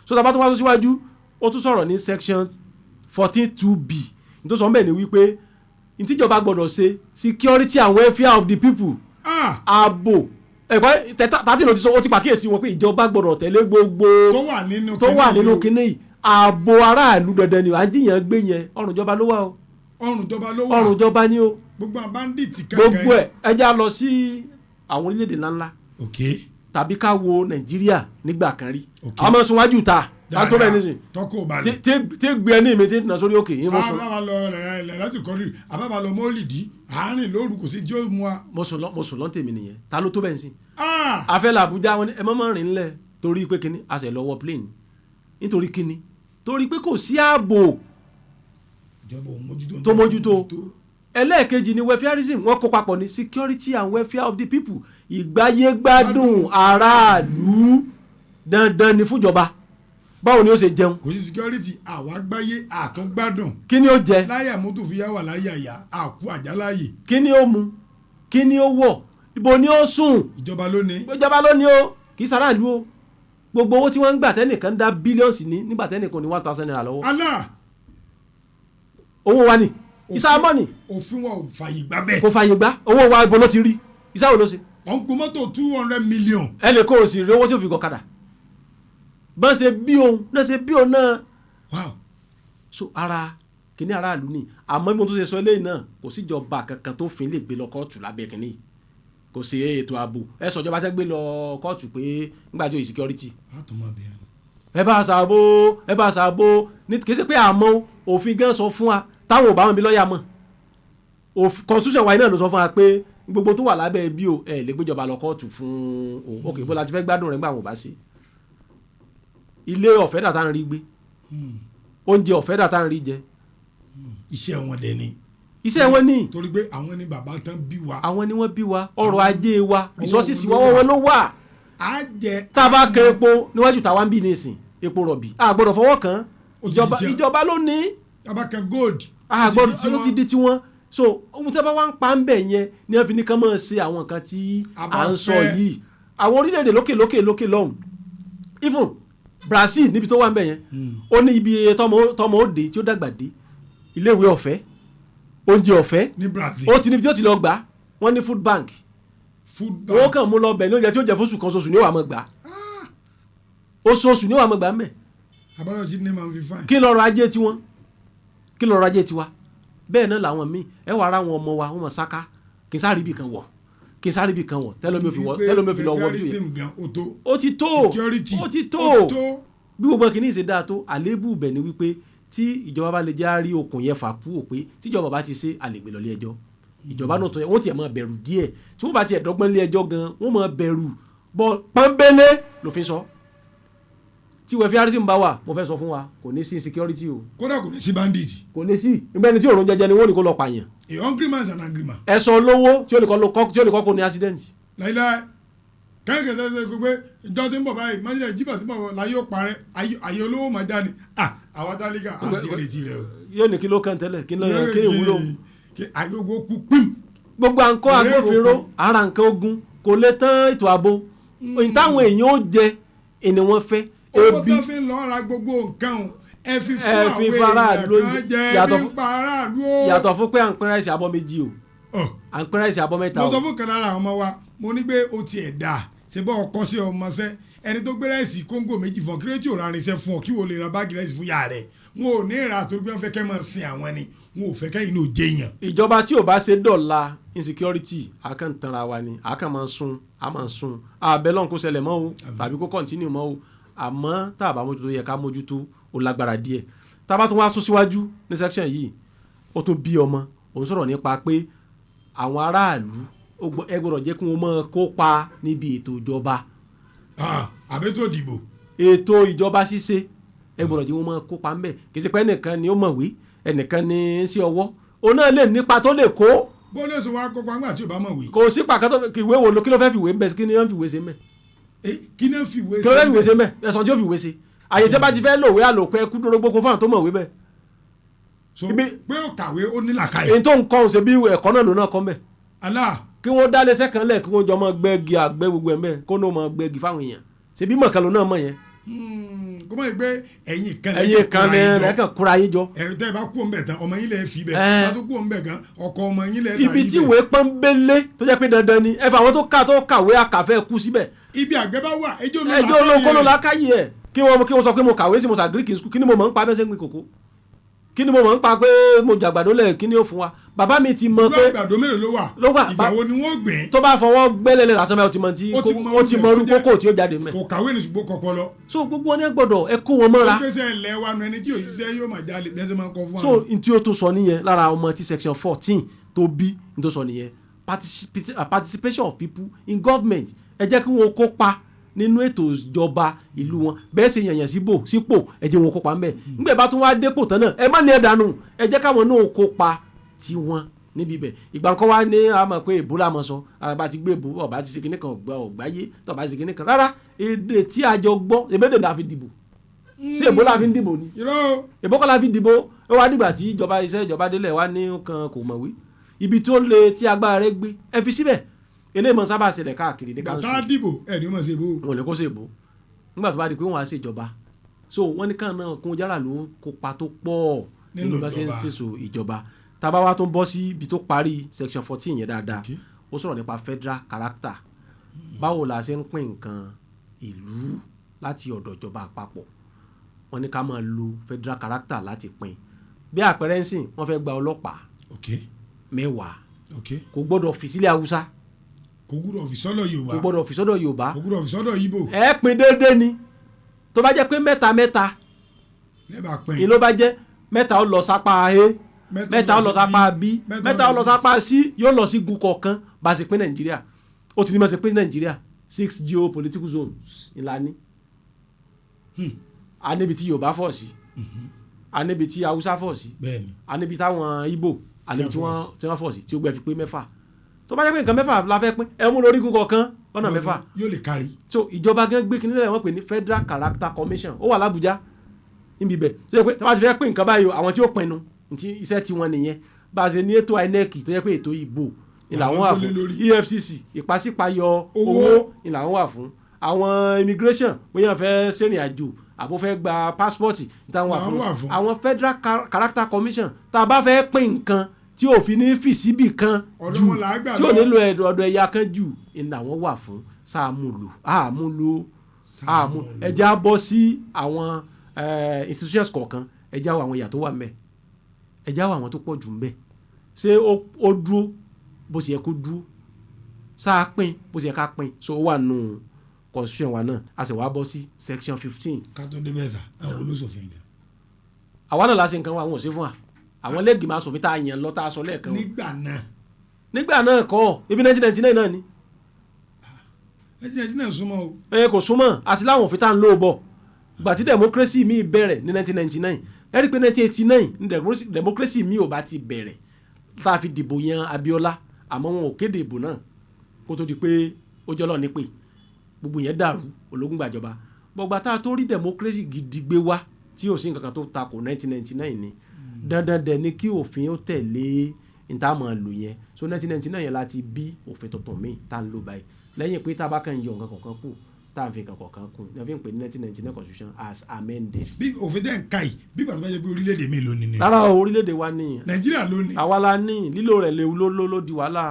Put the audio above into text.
so tá bá tún wá síwájú ó tún sọ̀rọ̀ ní section 14(2)(b) nítorí sọ bẹ́ẹ̀ ni wípé ìtìjọba gbọ́dọ̀ ṣe security and welfare of the people ààbò ẹ̀gbọ́n tàtí ló ti sọ ó ti pàkíyèsí wọn pé ìjọba gbọ́dọ̀ tẹ̀lé gbogbo tó wà nínú kinní yìí ààbò aráàlú dandan ni à ń jiyàn gbé yẹn ọrùn ìjọba ló wà o ọrùn ìjọba ni o gbogbo bandits kankan gbogbo ẹ já lọ sí àwọn orílẹ̀-èdè ńláńlá tàbí ká wo Nàìjíríà nígbà kan rí àwọn ọmọ sùn wájú ta látọ́ bẹ́ẹ̀ nísìn tí gbé ẹni mi tí nà sórí òkè yín mọ́ sùn. àbábà lọ rẹ̀ láti kọ́rí àbábà lọ mọ́lìdí àárín lóru kò sí tí ó mú wa. mo sùn lọ́n tèmi nìyẹn ta ló tó bẹ́ẹ̀ sí. afẹ́lẹ́ Àbújá wọn ẹ mọ́ rìn ńlẹ̀ torí pé kíní a ṣe lọ́wọ́ plane nítorí kíní torí pé kò sí ààbò tó mójútó. ẹlẹ́ẹ̀kejì ni welfareism wọ́n kó papọ̀ ní security and welfare of the people ìgbáyégbádùn aráàlú dandan ni fúnjọba báwo ni ó ṣe jẹun. kò sí security àwa gbáyé àtúngbádùn. kí ni ó jẹ. láyà mọ́tò fi yá wà láyà yá àkú àjálàyè. kí ni ó mu kí ni ó wọ̀ ibo ni ó sùn. ìjọba ló ní. ìjọba ló ní o kì í sàráàlú o gbogbo owó tí wọ́n ń gbà tẹ́nìkan dá bílíọ̀nsì ní nígbà tẹ́nìkan ní 1,000 naira lọ́wọ́. Allah. owó wa ni ìsáàmọ́ ni. òfin wa ò fàyè gbà bẹ́ẹ̀. kò fàyè gbà owó wa ibo ló ti rí ìsáwò ló ṣe. wọ́n gbọ́ mọ́tò 200 million. ẹ lè kó o sì rí owó tí ó fi gọ̀kadà bọ́n ṣe bí òun náà. wow. so ara kìíní aráàlú ni àmọ́ bí mo tún ṣe sọ eléyìí náà kò síjọba kankan tó fin lè gbé lọ kóòtù lábẹ́ kìíní kò sí ètò ààbò ẹ sọ ìjọba tẹ́ gbé lọ kóòtù pé nígbà tí ó yí security. ẹ bá ṣàbò kì í ṣe pé àmọ́ òfin gan sọ fún wa táwọn ò bá wọn bí lọ́ọ̀yà mọ̀ constitution wa náà ló sọ fún wa pé gbogbo tó wà lábẹ́ bí o ẹ lè gbéjọba lọ kóòtù fún òun òkè bó la ti fẹ́ gbádùn rẹ̀ nígbà wọn ò bá ṣe ilé ọ̀fẹ́ dàtà ń rí gbé oúnjẹ ọ̀fẹ́ dàtà ń rí jẹ. iṣẹ́ wọn dẹ̀ ni. iṣẹ́ wọn ni. torí pé àwọn ni bàbá tán bí wa. àwọn ni wọ́n bí wa ọrọ̀ ajé wa resources wọ́n ló wà. a jẹ. tá a bá kẹ epo níwájú táwa ń bí nísìn epo rọ̀bì a gbọ́dọ̀ fọwọ́ kàn ìjọba ló ní. tá a bá kẹ gold. a gbọ́dọ̀ ló ti di tiwọn so ohun tí wọ́n bá wá ń pa ń bẹ̀ yẹn ni wọ́n fi ní ká máa ṣe àwọn nǹkan tí à ń sọ yìí àwọn orílẹ̀-èdè lókè lọ́hùn even Brazil níbi tó wà ń bẹ̀ yẹn ó ní ibi tọmọ òde tí ó dàgbà dé iléèwé ọ̀fẹ́ oúnjẹ ọ̀fẹ́ ní Brazil ó ti níbi tí ó ti lọ gbà wọ́n ní food bank ó kàn mú lọ bẹ̀ ní oúnjẹ tí ó jẹ fóṣù kan oṣooṣù ní wàá mọ̀ gbà oṣooṣù ní wàá mọ̀ gbà mẹ́. àbálọ̀ jí ní màá fi fáìn. kí lọ́rọ̀ ajé tiwọn kí lọ́rọ̀ ajé tiwa bẹ́ẹ̀ náà làwọn míì ẹ wà ara àwọn ọmọ wa wọ́n mọ̀ sáká kì í sáré ibì kan wọ̀ tẹ́lómi fi lọ wọ́ bí yẹn ó ti tó bí gbogbo kìíní ṣe dáa tó àléébù bẹ̀ ni wípé tí ìjọba bá lè já rí okùn yẹn fà kú òpé tíjọba bá ti ṣe àlègbè lọ ilé ẹjọ́ ìjọba náà tó yẹ wọ́n tiẹ̀ máa bẹ̀rù díẹ̀ tí wọ́n bá tiẹ̀ dọ́gbọ́n ilé ẹjọ́ gan wọ́n máa bẹ̀rù bọ́ pọ́nbélé lòfin sọ tí wẹ́ẹ́ fi arísí ń bá wà mo fẹ́ sọ fún wa kò ní sí security o. kódà kò ní sí bandit. kò ní sí ìgbà ẹni tí òòrùn jẹjẹ ni wọ́n ní kó lọ pààyàn. a hungry man is an angry man. ẹ̀sọ́ lówó tí ó lè kọ́ kó ní accident. láíláí kẹ́kẹ́ sẹ́sẹ́ pé ìjọ tí ń bọ̀ báyìí májèlé jíbà tí ń bọ̀ láyé ó parẹ́ ayé olówó máa jáde àwọn tálíkà àti ìrètí rẹ o. yóò ní kí ló kàn tẹ́lẹ̀ kí ni ìwúlò. àgbègbè kú pín. gbogbo àǹkọ́ agbófinró ara nǹkan ogun kò lè tán ètò ààbò òyìn táwọn èèyàn ó jẹ ẹni wọ́n fẹ́. owó tó fi ń lọ ra gbogbo nǹkan o ẹ fi fún àwọn èèyàn kan jẹ ẹbí pa aráàlú o. yàtọ̀ fún pé à ń pín ráìsì abọ́ méjì o à ń pín ráìsì abọ́ mẹ́ta o. mo sọ fún kan lára àwọn ọmọ wa mo ní pé o tiẹ̀ dà ṣe bọ́ ọkọ sí ọmọ sẹ́ ẹni tó gbé ráìsì kóńgò méjì fún ọ kí ló tí ò ra irinṣẹ́ fún ọ kí wò lè ra báàgì ráìsì fún yàrá rẹ̀ wọn ò ní ìrà tó gbé wọn fẹ́ kẹ́ máa sin àwọn ni wọn ò fẹ́ kẹ́ inú òjé yàn. ìjọba tí ò bá ṣe dọ̀la insecurity àkàntanra wa ni àkàn máa sun àbẹ̀lọ́n kó ṣẹlẹ̀ mọ́ o tàbí kó continue mọ́ o àmọ́ tá a bá mójútó yẹ ká mójútó ó lágbára díẹ̀ tá a bá tún wá sún síwájú ní section yìí ó tún bí ọmọ òun sọ̀rọ̀ nípa pé àwọn aráàlú ẹ gbọ́dọ̀ jẹ́ kí wọ́n máa kópa níbi ètò ìjọba. àbẹ́tò ìdìbò. ètò ìjọba ṣíṣe ẹ gbọ́dọ̀ jẹ́ wọ́n máa kópa ńbẹ̀ kì í ṣe pé ẹnìkan ni ó mọ̀wé ẹnìkan ni ń ṣe ọwọ́ òun náà lè nípa tó lè kó. bọ́lá sọ wá kópa ńgbà tí ò bá mọ̀wé. kò sí pàkátọ́ ìwé wo kí ló fẹ́ fìwé ńbẹ̀ kí ni wọ́n fìwé ṣe ńbẹ̀. kí ni wọ́n fìwé ṣe ńbẹ̀. kí ló fẹ́ fìwé ṣe ńbẹ̀ ẹ̀sán tí ó fìwé ṣe àyè tí a bá ti fẹ́ lòwe àlòkù ẹkú dórógbó fún àwọn tó mọ̀wé bẹ́ẹ̀. so pé ó kàwé ó ní làkàyè. èyí tó ń kọ́ ṣe bí ẹ̀kọ́ náà ló náà kọ́ mẹ́. kí wọ́n dá lẹ́sẹ̀ kan lẹ̀ kí wọ́n jọ mọ́ gbẹ́gi àgbẹ́ gbogbo ẹ̀ mẹ́ kó ní wọ́n mọ́ gbẹ́gi fáwọn èèyàn ṣe bí mọ̀kànló náà mọ̀ yẹn kó mọ̀ pé ẹ̀yin kan lẹ́kàn kúra yín jọ. ẹ̀yin tẹ́ ẹ bá kú òun bẹ̀ tán ọmọ yín lẹ́ fi bẹ̀ bá tó kú òun bẹ̀ gan ọkọ ọmọ yín lẹ́ tàbí bẹ̀. ibi tí ìwé pọ́nbélé tó jẹ́ pé dandan ni ẹ fà àwọn tó kàwé àkàfẹ́ kú síbẹ̀. ibi àgbẹ̀ bá wà ẹjọ́ olóńkóló lákàyè ẹ̀ kí wọ́n sọ pé mo kàwé sí mo sà Greek school kí ni mo mọ̀ ń pa bẹ́ẹ̀ sẹ́gbìn kòkó kí ni mo mọ̀ ń pa pé mo jàgbàdo lẹ̀ kí ni ó fún wa bàbá mi ti mọ̀ pé àgbàdo mélòó ló wà ìgbà wo ni wọ́n gbìn. tó bá fọwọ́ gbẹ́lẹ́lẹ̀ lásán báyìí ó ti mọ orú kókó tí ó jáde mẹ́. kò kàwé ní ṣùgbọ́n kọ̀pọ̀ lọ. so gbogbo wọn ní gbọ́dọ̀ ẹ kó wọn mọ́ra. ó gbèsè ilẹ̀ wa nù ẹni tí òṣìṣẹ́ yóò máa jalè bẹ́sẹ̀ máa ń kọ fún wa. so n tí ó tó sọ nìyẹn lára ọmọ tí section 14 tó bí n tó sọ nìyẹn participation of people in government ẹ jẹ́ kí wọ́n kópa nínú ètò ìjọba ìlú wọn bẹ́ẹ̀ ṣe yànyàn sípò ẹ jẹ́ wọn kópa ńbẹ̀ nígbà bá tún wá dépò tán náà ẹ má ní ẹ dànù ẹ jẹ́ káwọn náà kópa tiwọn níbi bẹ̀ ìgbà kan wá ní àmọ́ pé èbó la mọ̀ sọ àbá ti gbé èbó ọ̀bá ti ṣe kinní kan ọ̀gbáyé tọ̀bá ti ṣe kinní kan rárá èdè tí a jọ gbọ́ èbédè la fi dìbò ṣé èbó la fi ń dìbò ni èbó kọ́ la fi dìbò ó wá dìgbà tí ìjọba délẹ̀ wá ní kan kò mọ̀wé ibi tó le tí agbára rẹ gbé ẹ fi síbẹ̀ eléyìí mọ̀ sábà ṣẹlẹ̀ káàkiri ní káńsù. bàtà dìbò ẹ̀ ní wọ́n ṣe bó. wọn ò lè kó ṣe bó nígbà tó bá di pé wọ́n á ṣe ìjọba so wọ́n ní káwọn náà kún jára ló kópa tó pọ̀ nínú bá ṣe ń ṣèṣò ìjọba tábà wá tó ń bọ́ sí ibi tó parí section 14 yẹn dáadáa ó sọ̀rọ̀ nípa federal character báwo la ṣe ń pín nǹkan ìlú láti ọ̀dọ̀ ìjọba àpapọ̀ wọ́n ní ká máa lo federal character láti pín bí àpẹẹrẹ ń sìn wọ́n fẹ́ gba ọlọ́pàá 10 kò gbọ́dọ̀ fi sílẹ̀ haúsá kò gbọ́dọ̀ fi sọ́dọ̀ Yorùbá kò gbọ́dọ̀ fi sọ́dọ̀ Yorùbá kò gbọ́dọ̀ fi sọ́dọ̀ Ìgbò ẹ pín déédéé ni tó bá jẹ́ pé mẹ́ta lẹ́bàá pín ìlú bá jẹ́ mẹ́ta ó lọ sápá A mẹ́ta ó lọ sápá B mẹ́ta ó lọ sápá C yóò lọ sí gun kọ̀ọ̀kan bá a ṣe pín Nàìjíríà ó ti ní mọ̀ ṣe pín Nàìjíríà 6 geopolitical zones ìlànà a níbi tí Yorùbá fọ̀ sí a níbi tí Haúsá fọ̀ sí a níbi táwọn Ìgbò a níbi tí wọ́n fọ̀ sí tí ó gbẹ fi pé mẹ́fà tó bá jẹ́ pé nǹkan mẹ́fà la fẹ́ pín ẹ mú lórí gúngọ̀ kan lọ́nà mẹ́fà yóò lè kárí. so ìjọba gan gbé kí nílẹ̀ wọ́n pè ní Federal Character Commission ó wà l'Abuja níbi bẹ̀ tó yẹ pé tí wọ́n ti fẹ́ pín nǹkan báyìí àwọn tí ó pinnu iṣẹ́ tí wọ́n nìyẹn bá a ṣe ní ètò INEC tó yẹ pé ètò ìbò ìlànà wà fún EFCC ìpàsípayọ owó ìlànà wà fún àwọn immigration bóyá fẹ́ ṣèrìn àjò àbó fẹ́ gba passport ìtàn wà fún àwọn Federal Character Commission tá a bá fẹ́ pín nǹkan tí ò fi ní fi síbì kan jù tí ò nílò ọ̀dọ̀ ẹ̀yà kan jù ìlànà wọn wà fún àmúlò ẹja bọ́ sí àwọn institutions kọ̀ọ̀kan ẹja wọ àwọn ìyà tó wà ńbẹ̀ ẹja wọ àwọn tó pọ̀ jù ńbẹ̀ ṣé ó dúró bó ṣe yẹ kó dúró sáà pín bó ṣe yẹ ká pín so ó wà nù constitution wa náà a sì wá bọ́ sí section 15. ká tó dé bẹ́ẹ̀ sà àwọn olóṣòfin gan. àwa náà la ṣe nǹkan wa àwọn ò sí fún wa àwọn lẹ́gìí máa sòfin tá a yàn lọ tá a sọ lẹ́ẹ̀kan. nígbà náà kọ́ ibi 1999 náà ni. 1999 súnmọ́ o. kò súnmọ́ àti láwọn òfin tá à ń lò bọ̀ gbà tí democracy mi bẹ̀rẹ̀ ní 1999 ẹ rí i pé 1989 ní democracy mi ò bá ti bẹ̀rẹ̀ tá a fi dìbò yan Abiola àmọ́ wọn ò kéde ìbò náà kó tó di pé ó jọlọ ní pé gbogbo yẹn dàrú ológun gbàjọba gbọgbà tá a tó rí democracy gidi gbé wá tí ò sí nǹkan kan tó takò 1999 ni dandan dẹ̀ ni kí òfin ó tẹ̀lé ìtààmú lò yẹn so 1999 yẹn láti bí òfin tuntun míì tá ń lò báyìí lẹ́yìn pé tá a bá kàn yọ nǹkan kọ̀ọ̀kan kù tá a fi nǹkan kọ̀ọ̀kan kù ní a fi ń pè ní 1999 constitution as amended. bí òfin tẹ̀ ń ka yìí bí gbàgbọ́ bá jẹ́ pé orílẹ̀-èdè mi ló ní ni. rárá orílẹ̀-èdè wa ní. Nàìjíríà ló ní. àwa la ní lílo rẹ̀ ló di wàhálà.